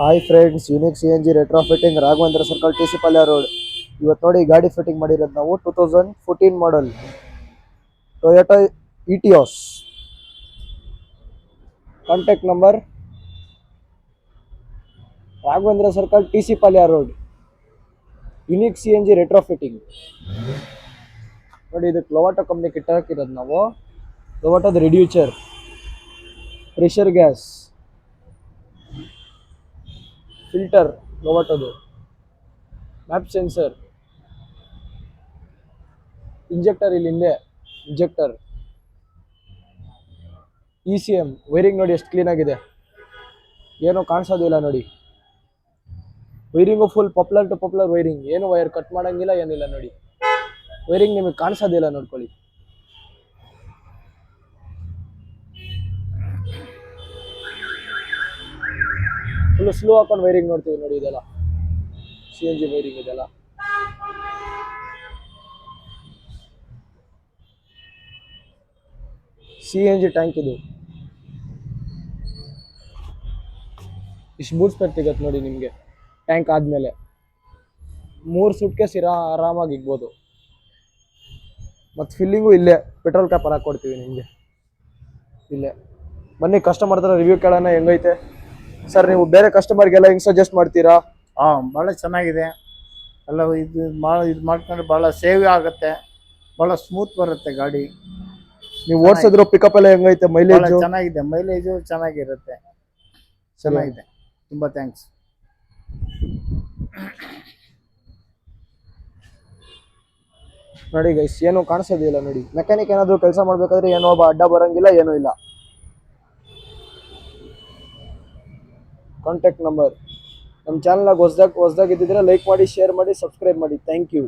Hi friends, unique C N G retrofitting Raghavendra circle T C Palya road. ಇವತ್ತು ನೋಡಿ ಗಾಡಿ fitting ಮಾಡಿರೋದು ನಾವು 2014 model Toyota Etios. Contact number Raghavendra circle T C Palya road, unique C N G retrofitting. ನೋಡಿ ಇದಕ್ಕೆ Lovato company kit ಹಾಕಿರೋದು ನಾವು. ಲೊವಾಟೋದ ರಿಡ್ಯೂಸರ್, ಪ್ರೆಷರ್ ಗ್ಯಾಸ್, ಫಿಲ್ಟರ್ ಲೊವಾಟೋದು, ಮ್ಯಾಪ್ ಸೆನ್ಸರ್, ಇಂಜೆಕ್ಟರ್ ಇಲ್ಲಿ ಹಿಂದೆ ಇಂಜೆಕ್ಟರ್, ECM ವೈರಿಂಗ್ ನೋಡಿ ಎಷ್ಟು ಕ್ಲೀನ್ ಆಗಿದೆ, ಏನೂ ಕಾಣಿಸೋದಿಲ್ಲ ನೋಡಿ. Wiring full popular to popular wiring, ಏನು ವೈರ್ ಕಟ್ ಮಾಡಂಗಿಲ್ಲ ಏನಿಲ್ಲ ನೋಡಿ. ವೈರಿಂಗ್ ನಿಮಗೆ ಕಾಣಿಸೋದಿಲ್ಲ ನೋಡ್ಕೊಳ್ಳಿ. ಫುಲ್ ಸ್ಲೋ ಹಾಕೊಂಡು ವೈರಿಂಗ್ ನೋಡ್ತೀವಿ ನೋಡಿ. ಇದೆಲ್ಲ CNG ವೈರಿಂಗ್, ಇದೆಲ್ಲ CNG ಟ್ಯಾಂಕ್. ಇದು ಇಷ್ಟು ಬೂಟ್ ಸ್ಪೇರ್ ಸಿಗತ್ತೆ ನೋಡಿ ನಿಮಗೆ. ಟ್ಯಾಂಕ್ ಆದಮೇಲೆ 3 ಸೂಟ್ಕೇಸ್ ಆರಾಮಾಗಿ ಇಗ್ಬೋದು. ಮತ್ತು ಫಿಲ್ಲಿಂಗು ಇಲ್ಲೇ ಪೆಟ್ರೋಲ್ ಕ್ಯಾಪಲ್ಲಿ ಹಾಕ್ಕೊಡ್ತೀವಿ ನಿಮಗೆ. ಇಲ್ಲೇ ಬನ್ನಿ, ಕಸ್ಟಮರ್ ಹತ್ರ ರಿವ್ಯೂ ಕೇಳೋಣ ಹೆಂಗೈತೆ. ಸರ್, ನೀವು ಬೇರೆ ಕಸ್ಟಮರ್ಗೆಲ್ಲ ಹೆಂಗೆ ಸಜೆಸ್ಟ್ ಮಾಡ್ತೀರಾ? ಭಾಳ ಚೆನ್ನಾಗಿದೆ. ಎಲ್ಲ ಇದು ಮಾಡ್ಕೊಂಡ್ರೆ ಭಾಳ ಸೇವ್ ಆಗುತ್ತೆ, ಭಾಳ ಸ್ಮೂತ್ ಬರುತ್ತೆ ಗಾಡಿ. ನೀವು ಓಡಿಸಿದ್ರು ಪಿಕಪ್ ಎಲ್ಲ ಹೆಂಗೈತೆ? ಮೈಲೇಜ್ ಚೆನ್ನಾಗಿದೆ, ಮೈಲೇಜು ಚೆನ್ನಾಗಿರುತ್ತೆ, ಚೆನ್ನಾಗಿದೆ. ತುಂಬ ಥ್ಯಾಂಕ್ಸ್. ನೋಡಿ ಗೈಸ್, ಏನೂ ಕಾಣಿಸೋದಿಲ್ಲ ನೋಡಿ. ಮೆಕ್ಯಾನಿಕ್ ಏನಾದರೂ ಕೆಲಸ ಮಾಡಬೇಕಾದ್ರೆ ಏನೋ ಒಬ್ಬ ಅಡ್ಡ ಬರೋಂಗಿಲ್ಲ, ಏನೂ ಇಲ್ಲ. Contact number. ನಮ್ಮ ಚಾನಲ್ನಾಗ ಹೊಸ್ದಾಗಿ ಇದ್ದಿದ್ರೆ ಲೈಕ್ ಮಾಡಿ, ಶೇರ್ ಮಾಡಿ, ಸಬ್ಸ್ಕ್ರೈಬ್ ಮಾಡಿ. Thank you.